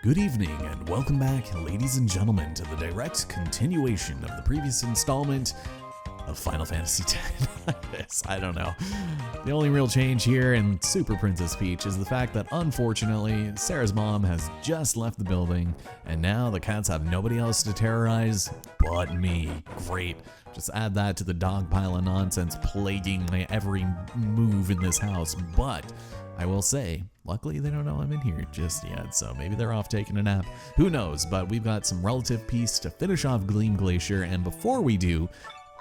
Good evening and welcome back, ladies and gentlemen, to the direct continuation of the previous installment of Final Fantasy X. I don't know. The only real change here in Super Princess Peach is the fact that, unfortunately, Sarah's mom has just left the building, and now the cats have nobody else to terrorize but me. Great. Just add that to the dog pile of nonsense plaguing my every move in this house. But I will say, luckily they don't know I'm in here just yet, so maybe they're off taking a nap. Who knows? But we've got some relative peace to finish off Gleam Glacier, and before we do,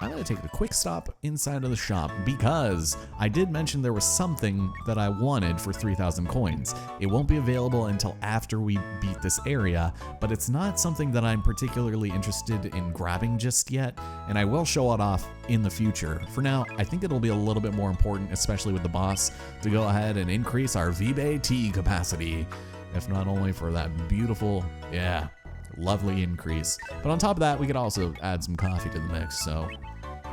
I'm going to take a quick stop inside of the shop because I did mention there was something that I wanted for 3,000 coins. It won't be available until after we beat this area, but it's not something that I'm particularly interested in grabbing just yet, and I will show it off in the future. For now, I think it'll be a little bit more important, especially with the boss, to go ahead and increase our V-Bay capacity, if not only for that beautiful, lovely increase, but on top of that, we could also add some coffee to the mix, so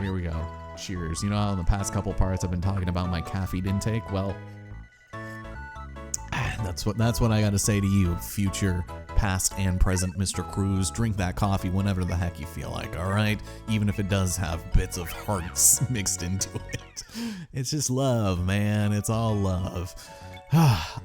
here we go. Cheers. You know how in the past couple parts I've been talking about my caffeine intake? Well, that's what I got to say to you, future, past, and present Mr. Cruz. Drink that coffee whenever the heck you feel like, all right? Even if it does have bits of hearts mixed into it. It's just love, man. It's all love.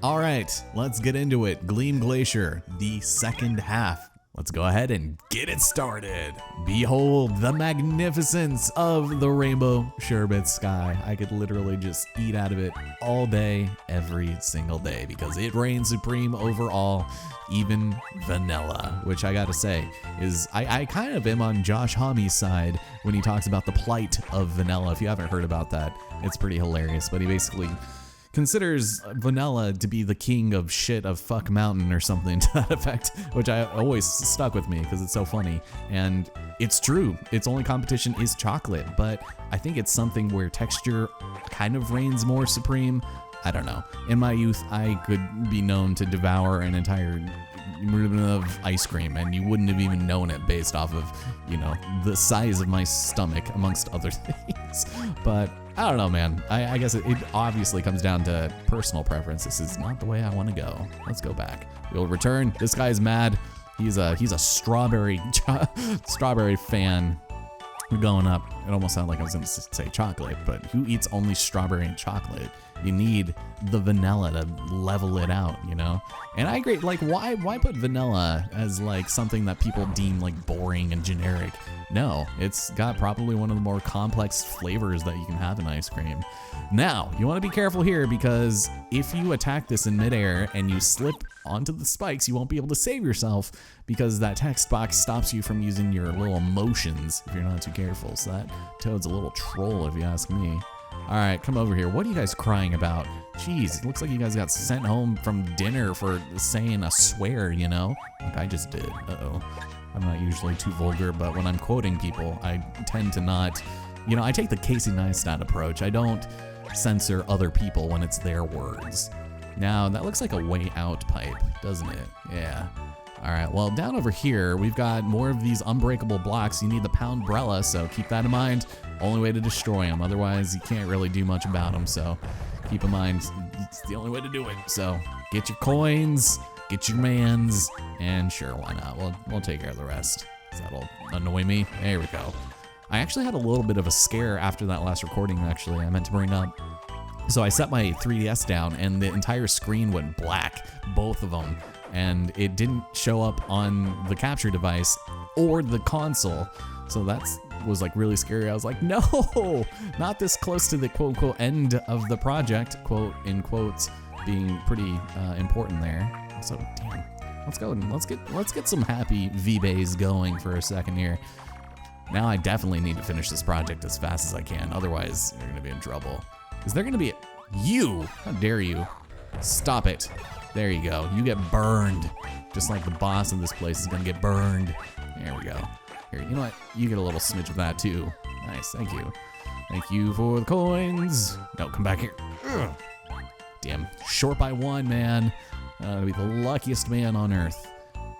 All right, let's get into it. Gleam Glacier, the second half. Let's go ahead and get it started. Behold the magnificence of the rainbow sherbet sky. I could literally just eat out of it all day, every single day, because it reigns supreme over all, even vanilla, which I gotta say is, I kind of am on Josh Homme's side when he talks about the plight of vanilla. If you haven't heard about that, it's pretty hilarious, but he basically considers vanilla to be the king of shit of fuck mountain or something to that effect, which I always stuck with me because it's so funny. And it's true, its only competition is chocolate, but I think it's something where texture kind of reigns more supreme. I don't know. In my youth, I could be known to devour an entire of ice cream and you wouldn't have even known it based off of, you know, the size of my stomach amongst other things. But I don't know, man. I guess it obviously comes down to personal preference. This is not the way I want to go. Let's go back. We'll return. This guy's mad. He's a strawberry fan. We're going up. It almost sounded like I was going to say chocolate, but who eats only strawberry and chocolate? You need the vanilla to level it out, you know? And I agree, like, why put vanilla as, like, something that people deem, like, boring and generic? No, it's got probably one of the more complex flavors that you can have in ice cream. Now, you want to be careful here because if you attack this in midair and you slip onto the spikes, you won't be able to save yourself because that text box stops you from using your little emotions if you're not too careful. So that Toad's a little troll if you ask me. All right, come over here. What are you guys crying about? Jeez, it looks like you guys got sent home from dinner for saying a swear, you know? Like I just did. Uh-oh. I'm not usually too vulgar, but when I'm quoting people, I tend to not, you know, I take the Casey Neistat approach. I don't censor other people when it's their words. Now, that looks like a way out pipe, doesn't it? Yeah. All right, well, down over here, we've got more of these unbreakable blocks. You need the Poundbrella, so keep that in mind. Only way to destroy them. Otherwise, you can't really do much about them, so keep in mind, it's the only way to do it. So get your coins, get your mans, and sure, why not? We'll take care of the rest. That'll annoy me. There we go. I actually had a little bit of a scare after that last recording, actually, I meant to bring up. So I set my 3DS down, and the entire screen went black, both of them. And it didn't show up on the capture device or the console. So that was like really scary. I was like, no, not this close to the quote unquote end of the project, quote in quotes, being pretty important there. So damn, let's go and let's get some happy V-Bays going for a second here. Now I definitely need to finish this project as fast as I can. Otherwise, you're gonna be in trouble. Is there gonna be you? How dare you? Stop it. There you go. You get burned. Just like the boss of this place is gonna get burned. There we go. Here, you know what? You get a little smidge of that too. Nice, thank you. Thank you for the coins. No, come back here. Ugh. Damn, short by one, man. I'll be the luckiest man on earth.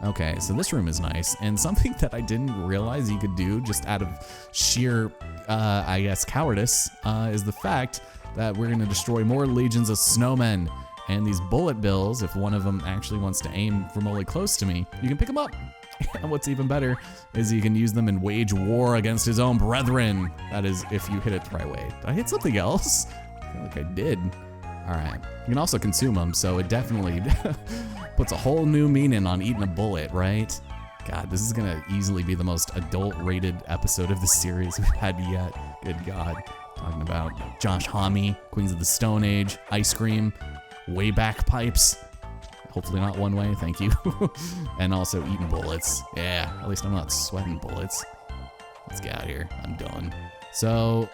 Okay, so this room is nice, and something that I didn't realize you could do just out of sheer, I guess, cowardice, is the fact that we're gonna destroy more legions of snowmen. And these bullet bills, if one of them actually wants to aim remotely close to me, you can pick them up. And what's even better is you can use them and wage war against his own brethren. That is, if you hit it the right way. Did I hit something else? I feel like I did. All right. You can also consume them, so it definitely puts a whole new meaning on eating a bullet, right? God, this is gonna easily be the most adult-rated episode of the series we've had yet. Good God. Talking about Josh Homme, Queens of the Stone Age, ice cream, way back pipes. Hopefully not one way, thank you. And also eating bullets. Yeah, at least I'm not sweating bullets. Let's get out of here, I'm done. So,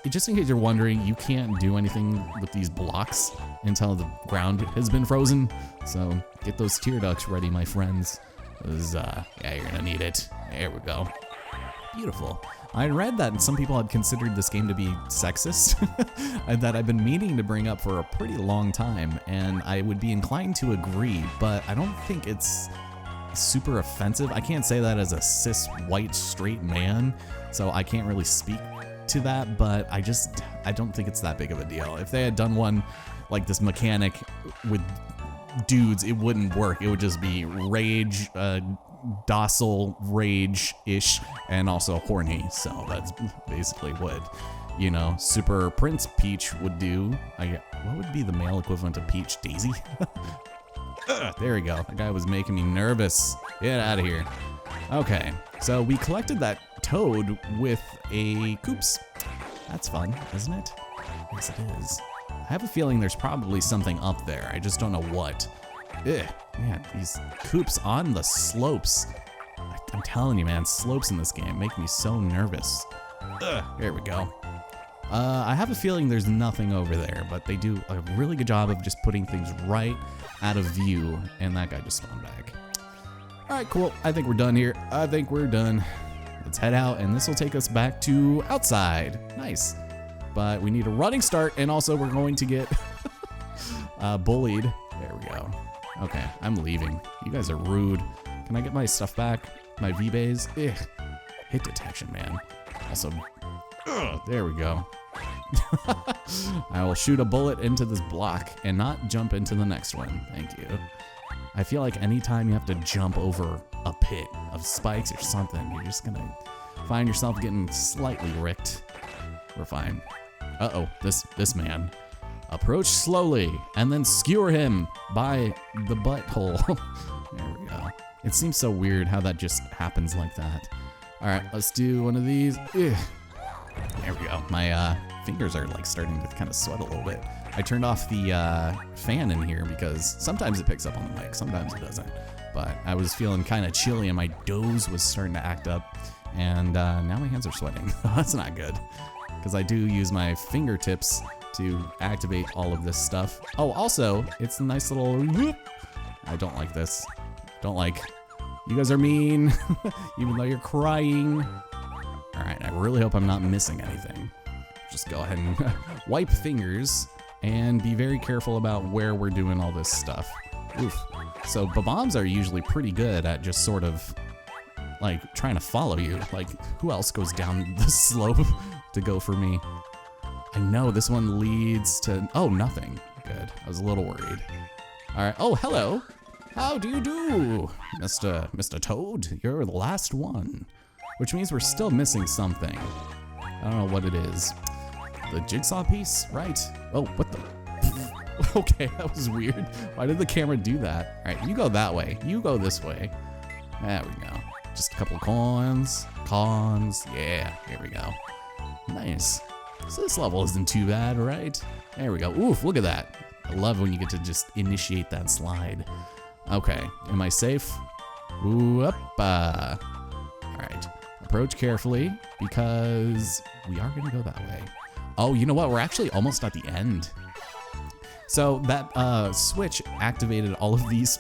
just in case you're wondering, you can't do anything with these blocks until the ground has been frozen. So, get those tear ducts ready, my friends. Because, yeah, you're gonna need it. There we go. Beautiful. I read that some people had considered this game to be sexist, that I've been meaning to bring up for a pretty long time, and I would be inclined to agree, but I don't think it's super offensive. I can't say that as a cis, white, straight man, so I can't really speak to that, but I don't think it's that big of a deal. If they had done one like this mechanic with dudes, it wouldn't work. It would just be rage, docile rage-ish, and also horny. So that's basically what, you know, Super Prince Peach would do. What would be the male equivalent of Peach? Daisy? There we go. That guy was making me nervous. Get out of here. Okay, so we collected that toad with a Koops. That's fun, isn't it? Yes, it is. I have a feeling there's probably something up there. I just don't know what. Ugh, man, these Koops on the slopes. I'm telling you, man, slopes in this game make me so nervous. Ugh, here we go. I have a feeling there's nothing over there, but they do a really good job of just putting things right out of view, and that guy just spawned back. All right, cool. I think we're done here. I think we're done. Let's head out, and this will take us back to outside. Nice. But we need a running start, and also we're going to get bullied. There we go. Okay, I'm leaving. You guys are rude. Can I get my stuff back? My V-Bays? Ugh. Hit detection, man. Also, there we go. I will shoot a bullet into this block and not jump into the next one. Thank you. I feel like anytime you have to jump over a pit of spikes or something, you're just gonna find yourself getting slightly ricked. We're fine. Uh-oh, this man. Approach slowly and then skewer him by the butthole. There we go. It seems so weird how that just happens like that. All right, let's do one of these. Ugh. There we go. My fingers are like starting to kind of sweat a little bit. I turned off the fan in here because sometimes it picks up on the mic, sometimes it doesn't. But I was feeling kind of chilly and my doze was starting to act up, and now my hands are sweating. That's not good, because I do use my fingertips to activate all of this stuff. Oh, also, it's a nice little whoop. I don't like this. Don't like. You guys are mean, even though you're crying. All right, I really hope I'm not missing anything. Just go ahead and wipe fingers and be very careful about where we're doing all this stuff. Oof. So bombs are usually pretty good at just sort of like trying to follow you. Like, who else goes down the slope to go for me? I know this one leads to, oh, nothing. Good, I was a little worried. All right, oh, hello. How do you do, Mr. Toad? You're the last one, which means we're still missing something. I don't know what it is. The jigsaw piece, right? Oh, what the? Okay, that was weird. Why did the camera do that? All right, you go that way. You go this way. There we go. Just a couple of cons. Yeah, here we go. Nice. So this level isn't too bad, right? There we go. Oof, look at that. I love when you get to just initiate that slide. Okay, am I safe? Ooh, up. All right, approach carefully because we are gonna go that way. Oh, you know what? We're actually almost at the end. So that switch activated all of these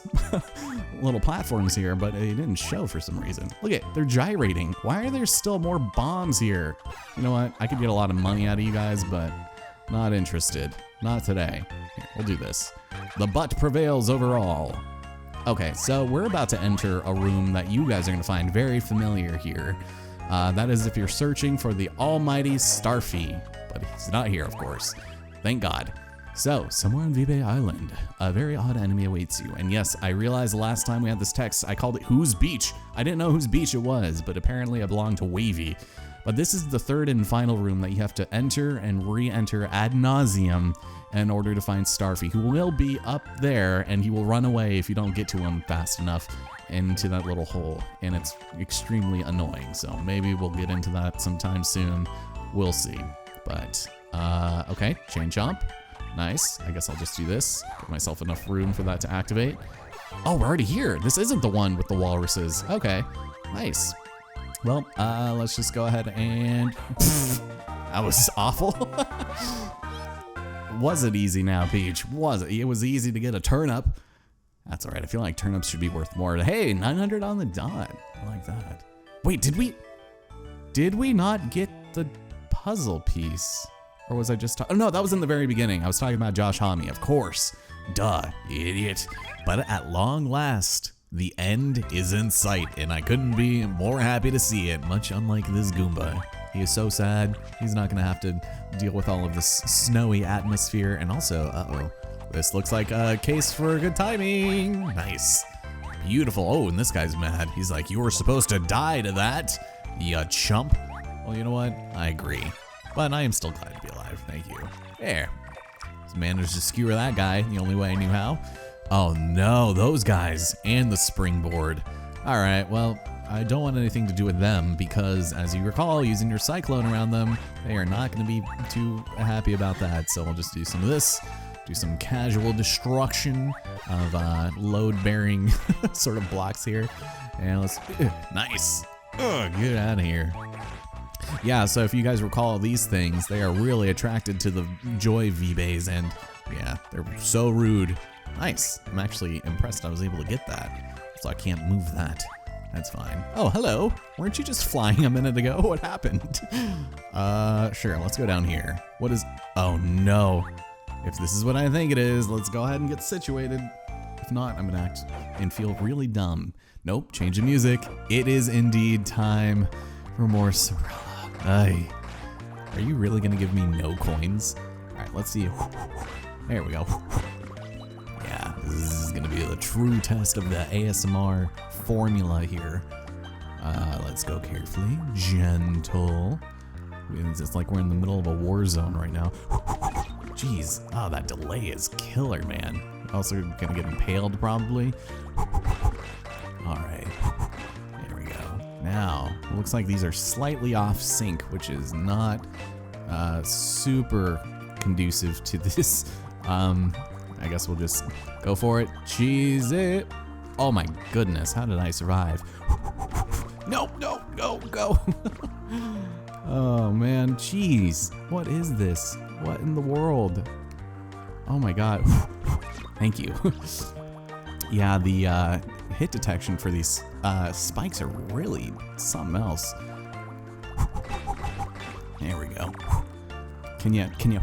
little platforms here, but it didn't show for some reason. Look at, they're gyrating. Why are there still more bombs here? You know what? I could get a lot of money out of you guys, but not interested. Not today. Here, we'll do this. The butt prevails overall. Okay, so we're about to enter a room that you guys are gonna find very familiar here. That is if you're searching for the almighty Starfy, but he's not here, of course. Thank God. So, somewhere on Vibe Island, a very odd enemy awaits you. And yes, I realized the last time we had this text, I called it Whose Beach? I didn't know whose beach it was, but apparently I belonged to Wavy. But this is the third and final room that you have to enter and re-enter ad nauseum in order to find Starfy, who will be up there, and he will run away if you don't get to him fast enough into that little hole. And it's extremely annoying, so maybe we'll get into that sometime soon. We'll see. But, okay, chain chomp. Nice. I guess I'll just do this. Give myself enough room for that to activate. Oh, we're already here. This isn't the one with the walruses. Okay. Nice. Well, let's just go ahead and... that was awful. Was it easy now, Peach? Was it? It was easy to get a turnip. That's all right. I feel like turnips should be worth more. Hey, 900 on the dot. I like that. Wait, did we not get the puzzle piece? Or was I just oh no, that was in the very beginning. I was talking about Josh Homme, of course. Duh, idiot. But at long last, the end is in sight, and I couldn't be more happy to see it, much unlike this Goomba. He is so sad. He's not gonna have to deal with all of this snowy atmosphere. And also, uh-oh, this looks like a case for good timing. Nice. Beautiful. Oh, and this guy's mad. He's like, you were supposed to die to that, you chump. Well, you know what? I agree. But I am still glad to be alive. Thank you. There. Just managed to skewer that guy the only way I knew how. Oh no, those guys and the springboard. All right, well, I don't want anything to do with them because, as you recall, using your cyclone around them, they are not going to be too happy about that. So we'll just do some of this, do some casual destruction of load-bearing sort of blocks here. And let's, nice. Get out of here. Yeah, so if you guys recall these things, they are really attracted to the Joy V-Bays, and yeah, they're so rude. Nice. I'm actually impressed I was able to get that. So I can't move that. That's fine. Oh, hello. Weren't you just flying a minute ago? What happened? Sure, let's go down here. What is... Oh, no. If this is what I think it is, let's go ahead and get situated. If not, I'm gonna act and feel really dumb. Nope, change the music. It is indeed time for more Sorella. Ay. Are you really gonna give me no coins? All right, let's see. There we go. Yeah, this is gonna be the true test of the ASMR formula here. Let's go carefully, gentle. It's like we're in the middle of a war zone right now. Jeez, oh, that delay is killer, man. Also gonna get impaled probably. All right. Now, it looks like these are slightly off sync, which is not super conducive to this. I guess we'll just go for it. Cheese it. Oh my goodness, how did I survive? No, no, no, go. Oh man, jeez. What is this? What in the world? Oh my god. Thank you. Yeah, the hit detection for these spikes are really something else. There we go. Can you,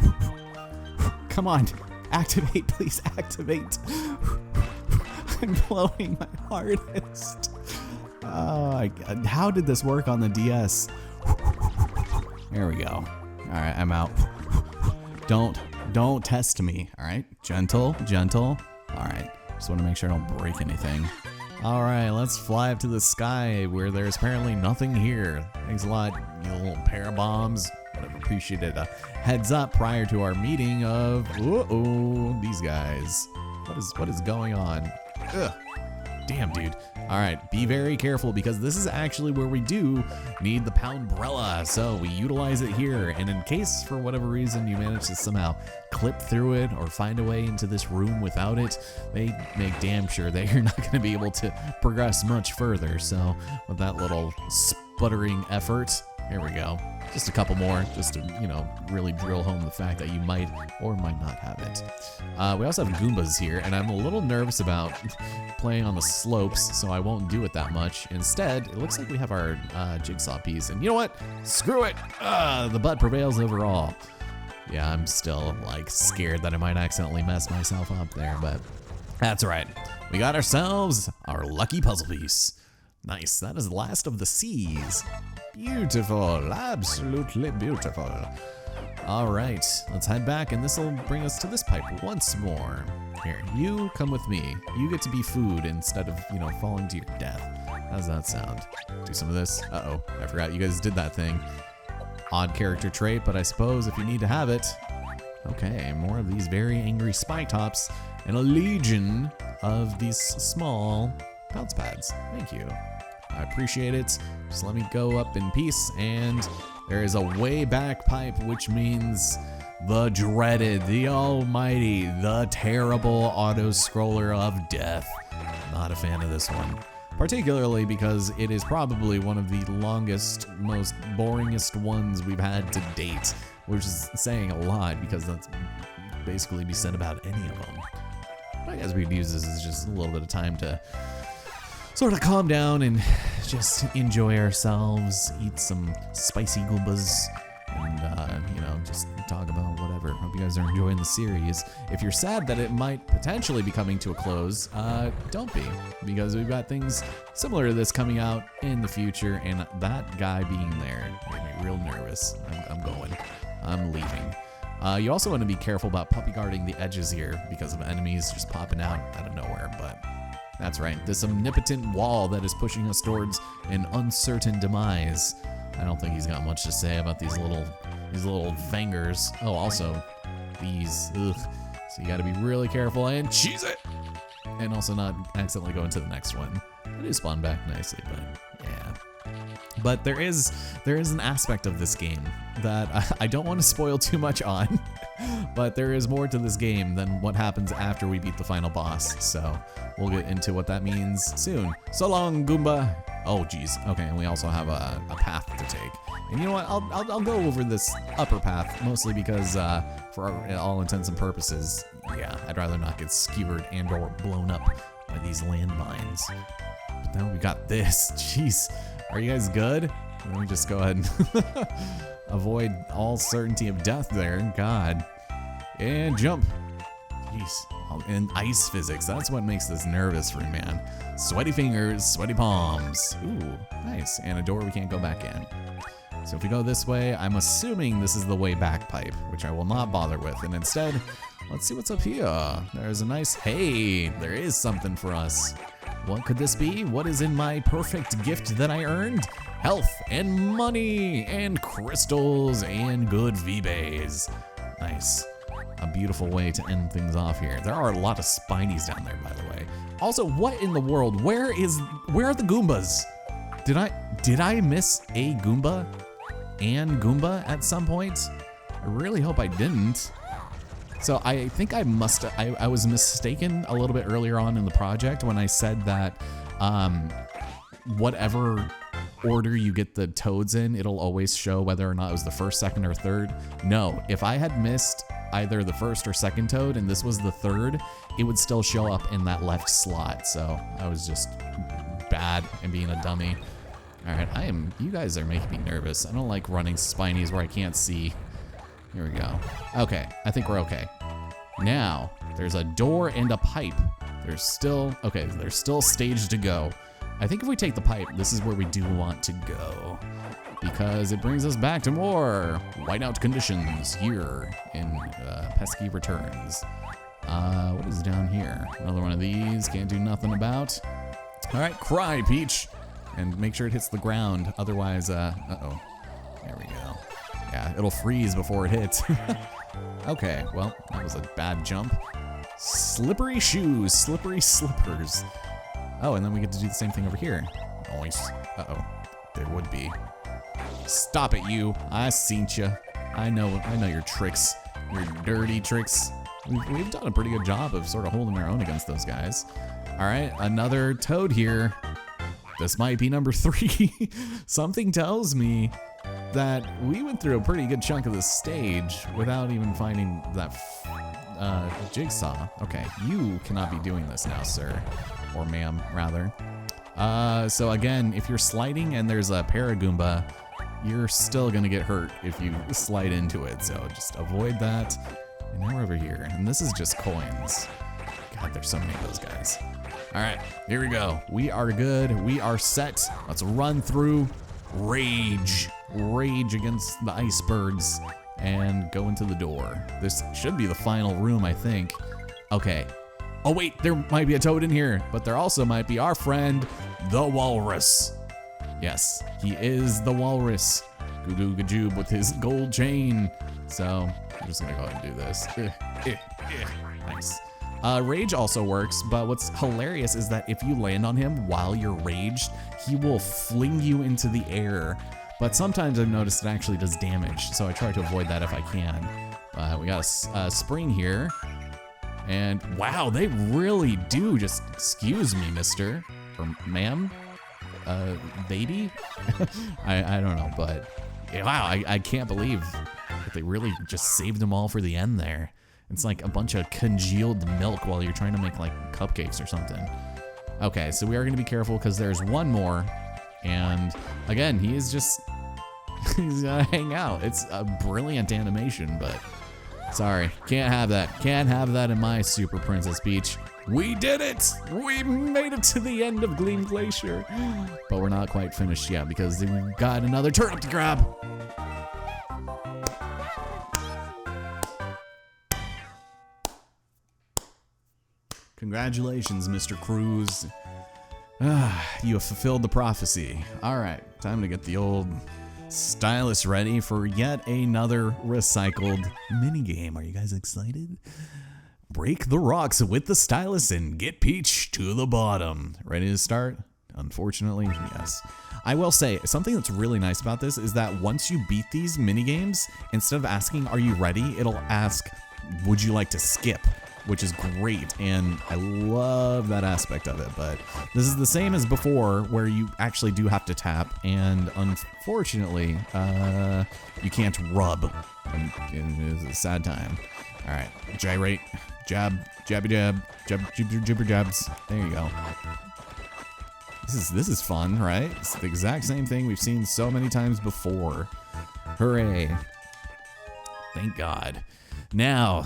come on, activate, please activate. I'm blowing my hardest. Oh, how did this work on the DS? There we go. All right, I'm out. Don't test me, all right? Gentle, gentle. All right, just want to make sure I don't break anything. All right, let's fly up to the sky where there's apparently nothing here. Thanks a lot, you little pair of bombs. Would have appreciated a heads up prior to our meeting of, uh-oh, these guys. What is going on? Ugh. Damn, dude. All right, be very careful because this is actually where we do need the Poundbrella. So we utilize it here. And in case for whatever reason you manage to somehow clip through it or find a way into this room without it, they make damn sure that you're not going to be able to progress much further. So with that little sputtering effort, here we go. Just a couple more, just to, you know, really drill home the fact that you might or might not have it. We also have Goombas here, and I'm a little nervous about playing on the slopes, so I won't do it that much. Instead, it looks like we have our jigsaw piece, and you know what? Screw it! The butt prevails overall. Yeah, I'm still, like, scared that I might accidentally mess myself up there, but that's all right. We got ourselves our lucky puzzle piece. Nice, that is the last of the C's. Beautiful, absolutely beautiful. All right, let's head back, and this will bring us to this pipe once more. Here, you come with me. You get to be food instead of, falling to your death. How's that sound? Do some of this. Uh-oh, I forgot you guys did that thing. Odd character trait, but I suppose if you need to have it. Okay, more of these very angry spy tops and a legion of these small bounce pads. Thank you. I appreciate it. Just let me go up in peace, and there is a way back pipe, which means the dreaded, the almighty, the terrible auto-scroller of death. Not a fan of this one. Particularly because it is probably one of the longest, most boringest ones we've had to date, which is saying a lot because that's basically be said about any of them. But I guess we could use this as just a little bit of time to sort of calm down and just enjoy ourselves, eat some spicy goombas, and, just talk about whatever. Hope you guys are enjoying the series. If you're sad that it might potentially be coming to a close, don't be, because we've got things similar to this coming out in the future, and that guy being there made me real nervous. I'm going. I'm leaving. You also want to be careful about puppy guarding the edges here because of enemies just popping out of nowhere, but that's right. This omnipotent wall that is pushing us towards an uncertain demise. I don't think he's got much to say about these little fingers. Oh, also, these, ugh. So you gotta be really careful and cheese it! And also not accidentally go into the next one. It is spawned back nicely, but yeah. But there is an aspect of this game that I don't want to spoil too much on, but there is more to this game than what happens after we beat the final boss, so we'll get into what that means soon. So long, Goomba! Oh, geez. Okay, and we also have a path to take. And you know what? I'll go over this upper path, mostly because, for all intents and purposes, yeah, I'd rather not get skewered and or blown up by these landmines. But then we got this. Jeez. Are you guys good? Let me just go ahead and avoid all certainty of death there. God. And jump. Jeez. And ice physics. That's what makes this nervous for me, man. Sweaty fingers, sweaty palms. Ooh, nice. And a door we can't go back in. So if we go this way, I'm assuming this is the way back pipe, which I will not bother with. And instead, let's see what's up here. There's a nice, hey, there is something for us. What could this be? What is in my perfect gift that I earned? Health and money and crystals and good V-Bays. Nice. A beautiful way to end things off here. There are a lot of spinies down there, by the way. Also, what in the world? Where are the Goombas? Did I miss a Goomba and Goomba at some point? I really hope I didn't. So I think I was mistaken a little bit earlier on in the project when I said that whatever order you get the toads in, it'll always show whether or not it was the first, second, or third. No, if I had missed either the first or second toad and this was the third, it would still show up in that left slot. So I was just bad and being a dummy. All right, you guys are making me nervous. I don't like running spinies where I can't see. Here we go. Okay, I think we're okay. Now, there's a door and a pipe. There's still stage to go. I think if we take the pipe, this is where we do want to go, because it brings us back to more whiteout conditions here in Pesky Returns. What is down here? Another one of these, can't do nothing about. All right, cry, Peach, and make sure it hits the ground. Otherwise, uh-oh, there we go. Yeah, it'll freeze before it hits. Okay, well, that was a bad jump. Slippery shoes, slippery slippers. Oh, and then we get to do the same thing over here. Nice. Uh-oh, there would be. Stop it, you. I seen ya. I know your tricks, your dirty tricks. We've done a pretty good job of sort of holding our own against those guys. All right, another toad here. This might be number 3. Something tells me that we went through a pretty good chunk of the stage without even finding that jigsaw. Okay, you cannot be doing this now, sir. Or ma'am, rather. So again, if you're sliding and there's a Paragoomba, you're still gonna get hurt if you slide into it, so just avoid that. And now we're over here, and this is just coins. God, there's so many of those guys. All right, here we go. We are good, we are set. Let's run through Rage against the icebergs and go into the door. This should be the final room, I think. Okay. Oh wait, there might be a toad in here, but there also might be our friend, the walrus. Yes, he is the walrus. Goo Gajoob with his gold chain. So I'm just gonna go ahead and do this. Nice. Rage also works, but what's hilarious is that if you land on him while you're raged, he will fling you into the air. But sometimes I've noticed it actually does damage, so I try to avoid that if I can. We got a spring here. And wow, they really do just, excuse me, mister, or ma'am, lady? I don't know, but wow, I can't believe that they really just saved them all for the end there. It's like a bunch of congealed milk while you're trying to make like cupcakes or something. Okay, so we are gonna be careful because there's one more. And again, he is just, he's gonna hang out. It's a brilliant animation, but sorry, can't have that. Can't have that in my Super Princess Peach. We did it! We made it to the end of Gleam Glacier. But we're not quite finished yet because we've got another turnip to grab. Congratulations, Mr. Cruz. You have fulfilled the prophecy. All right, time to get the old stylus ready for yet another recycled minigame. Are you guys excited? Break the rocks with the stylus and get Peach to the bottom. Ready to start? Unfortunately, yes. I will say, something that's really nice about this is that once you beat these minigames, instead of asking, are you ready? It'll ask, would you like to skip? Which is great, and I love that aspect of it, but this is the same as before, where you actually do have to tap, and unfortunately, you can't rub. It's a sad time. All right, gyrate, jab, jabby jab, jibber jabs. There you go. This is fun, right? It's the exact same thing we've seen so many times before. Hooray. Thank God. Now,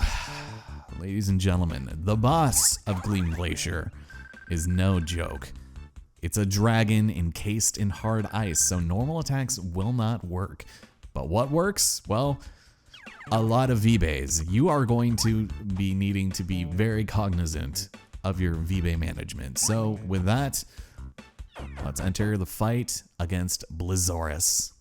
ladies and gentlemen, the boss of Gleam Glacier is no joke. It's a dragon encased in hard ice, so normal attacks will not work. But what works? Well, a lot of V-Bays. You are going to be needing to be very cognizant of your V-Bay management. So with that, let's enter the fight against Blizzaurus.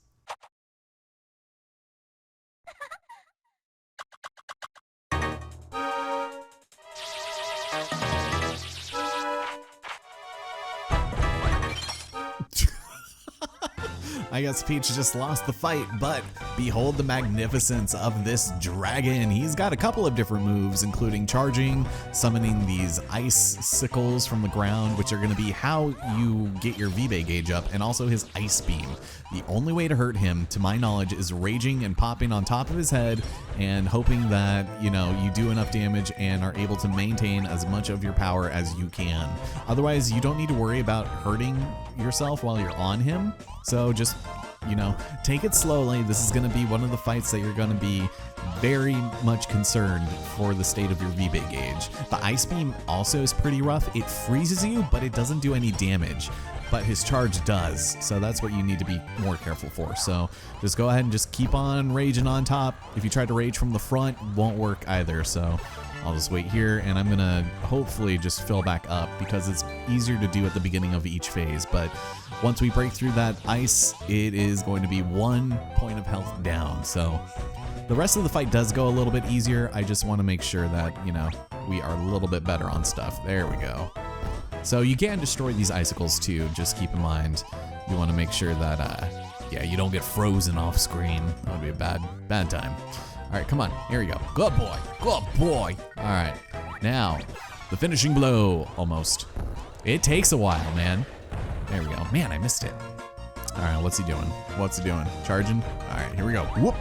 I guess Peach just lost the fight, but behold the magnificence of this dragon. He's got a couple of different moves, including charging, summoning these ice sickles from the ground, which are going to be how you get your V-Bay gauge up, and also his ice beam. The only way to hurt him, to my knowledge, is raging and popping on top of his head and hoping that, you know, you do enough damage and are able to maintain as much of your power as you can. Otherwise, you don't need to worry about hurting yourself while you're on him. So just, you know, take it slowly. This is going to be one of the fights that you're going to be very much concerned for the state of your V-Bay gauge. The ice beam also is pretty rough. It freezes you, but it doesn't do any damage. But his charge does, so that's what you need to be more careful for. So just go ahead and just keep on raging on top. If you try to rage from the front, it won't work either. So I'll just wait here, and I'm gonna hopefully just fill back up because it's easier to do at the beginning of each phase. But once we break through that ice, it is going to be 1 point of health down. So the rest of the fight does go a little bit easier. I just want to make sure that, you know, we are a little bit better on stuff. There we go. So you can destroy these icicles too, just keep in mind. You want to make sure that, yeah, you don't get frozen off screen. That would be a bad time. All right, come on, here we go. Good boy, good boy. All right, now, the finishing blow, almost. It takes a while, man. There we go. Man, I missed it. All right, what's he doing? What's he doing? Charging? All right, here we go. Whoop.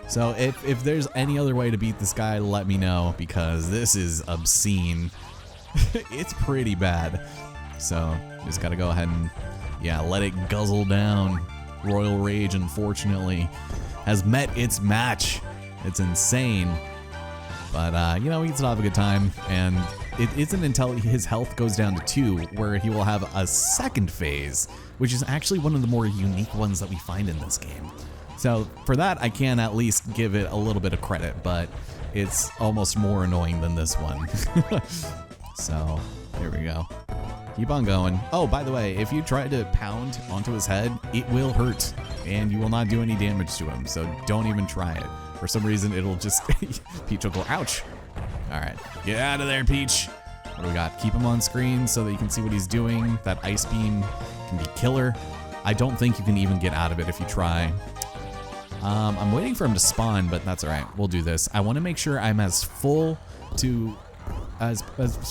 So if there's any other way to beat this guy, let me know, because this is obscene. It's pretty bad. So just gotta go ahead and, yeah, let it guzzle down. Royal Rage, unfortunately, has met its match. It's insane. But, you know, he gets to have a good time. And it isn't until his health goes down to 2 where he will have a second phase, which is actually one of the more unique ones that we find in this game. So for that, I can at least give it a little bit of credit, but it's almost more annoying than this one. So here we go. Keep on going. Oh, by the way, if you try to pound onto his head, it will hurt and you will not do any damage to him. So don't even try it. For some reason, it'll just, Peach will go, ouch. All right, get out of there, Peach. What do we got? Keep him on screen so that you can see what he's doing. That ice beam can be killer. I don't think you can even get out of it if you try. I'm waiting for him to spawn, but that's all right. We'll do this. I want to make sure I'm as full as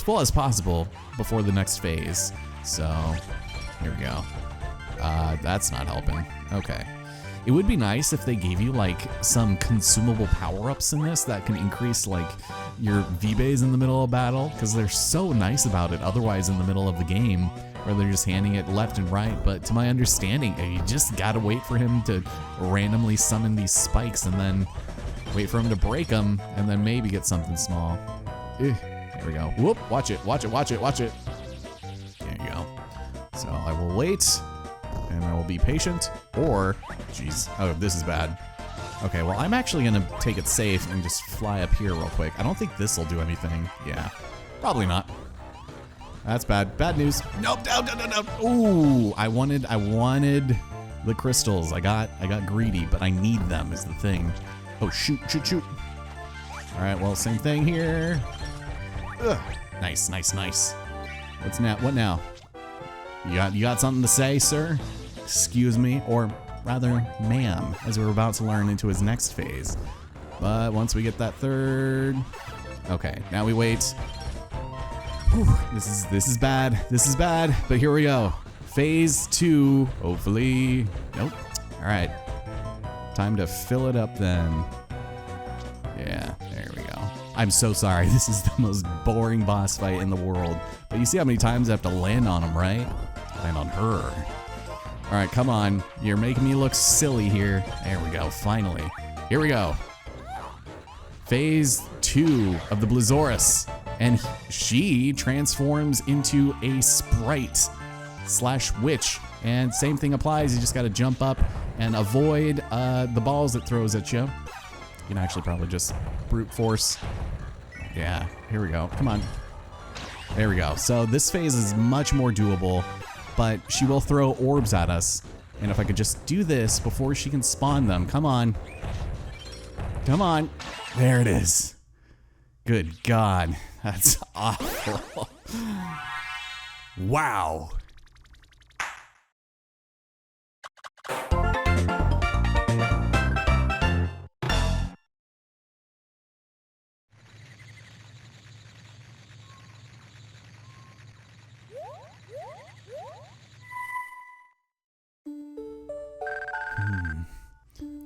full as possible before the next phase. So here we go. That's not helping. Okay. It would be nice if they gave you like some consumable power-ups in this that can increase like your V-Bays in the middle of battle, because they're so nice about it otherwise in the middle of the game where they're just handing it left and right. But to my understanding, you just gotta wait for him to randomly summon these spikes and then wait for him to break them and then maybe get something small. Here we go. Whoop, watch it, watch it, watch it, watch it. There you go. So I will wait and I will be patient or, geez, oh, this is bad. Okay, well, I'm actually gonna take it safe and just fly up here real quick. I don't think this will do anything. Yeah, probably not. That's bad. Bad news. Nope, no, no, no, no. Ooh, I wanted the crystals. I got greedy, but I need them is the thing. Oh, shoot, shoot, shoot. All right, well, same thing here. Ugh. Nice, nice, nice. What's now? What now? You got something to say, sir? Excuse me, or rather, ma'am, as we're about to learn into his next phase. But once we get that third, okay, now we wait. Whew, this is bad. This is bad. But here we go. Phase 2, hopefully. Nope. All right. Time to fill it up then. Yeah, there we go. I'm so sorry. This is the most boring boss fight in the world. But you see how many times I have to land on him, right? Land on her. All right, come on. You're making me look silly here. There we go, finally. Here we go. Phase 2 of the Blizzaurus. And she transforms into a sprite / witch. And same thing applies. You just got to jump up and avoid the balls it throws at you. You can actually probably just brute force. Yeah, here we go. Come on. There we go. So this phase is much more doable, but she will throw orbs at us. And if I could just do this before she can spawn them. Come on. Come on. There it is. Good God. That's awful. Wow.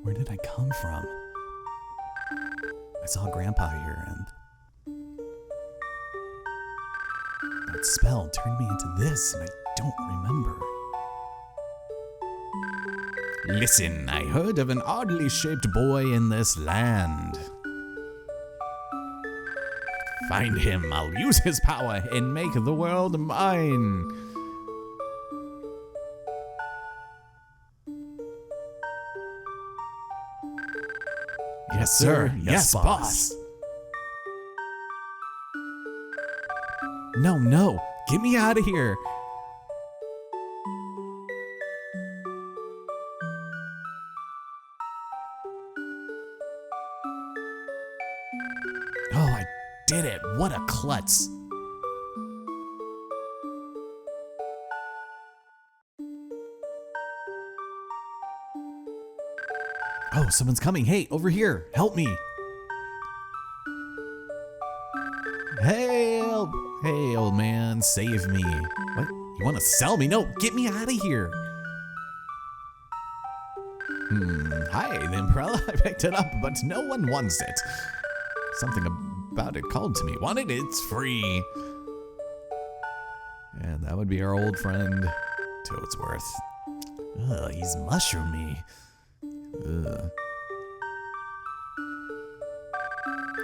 Where did I come from? I saw Grandpa here and that spell turned me into this and I don't remember. Listen, I heard of an oddly shaped boy in this land. Find him, I'll use his power and make the world mine. Yes, sir. Yes, boss. No, no. Get me out of here. Oh, I did it. What a klutz. Oh, someone's coming. Hey, over here. Help me. Help. Hey, old man, save me. What? You want to sell me? No, get me out of here. Hi, the umbrella. I picked it up, but no one wants it. Something about it called to me. Want it? It's free. And that would be our old friend, Toadsworth. Ugh, he's mushroomy. Ugh.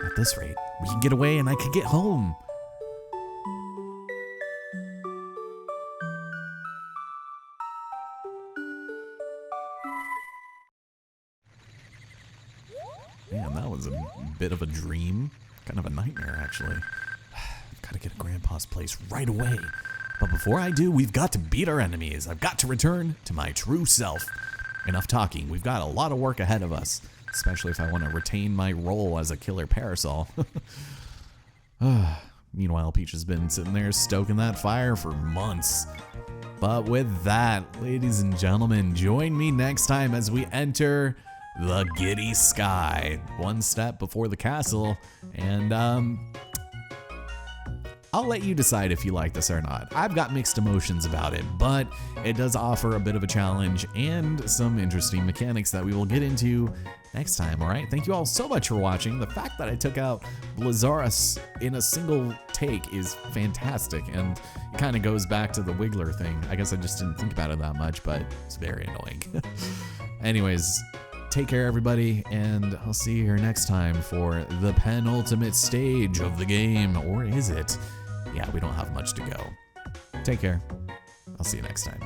At this rate, we can get away and I can get home. Man, that was a bit of a dream. Kind of a nightmare, actually. I've got to get to Grandpa's place right away. But before I do, we've got to beat our enemies. I've got to return to my true self. Enough talking. We've got a lot of work ahead of us, especially if I want to retain my role as a killer parasol. Meanwhile, Peach has been sitting there stoking that fire for months. But with that, ladies and gentlemen, join me next time as we enter the Giddy Sky, one step before the castle, and I'll let you decide if you like this or not. I've got mixed emotions about it, but it does offer a bit of a challenge and some interesting mechanics that we will get into next time, all right? Thank you all so much for watching. The fact that I took out Blazarus in a single take is fantastic, and it kind of goes back to the Wiggler thing. I guess I just didn't think about it that much, but it's very annoying. Anyways, take care, everybody, and I'll see you here next time for the penultimate stage of the game. Or is it? Yeah, we don't have much to go. Take care. I'll see you next time.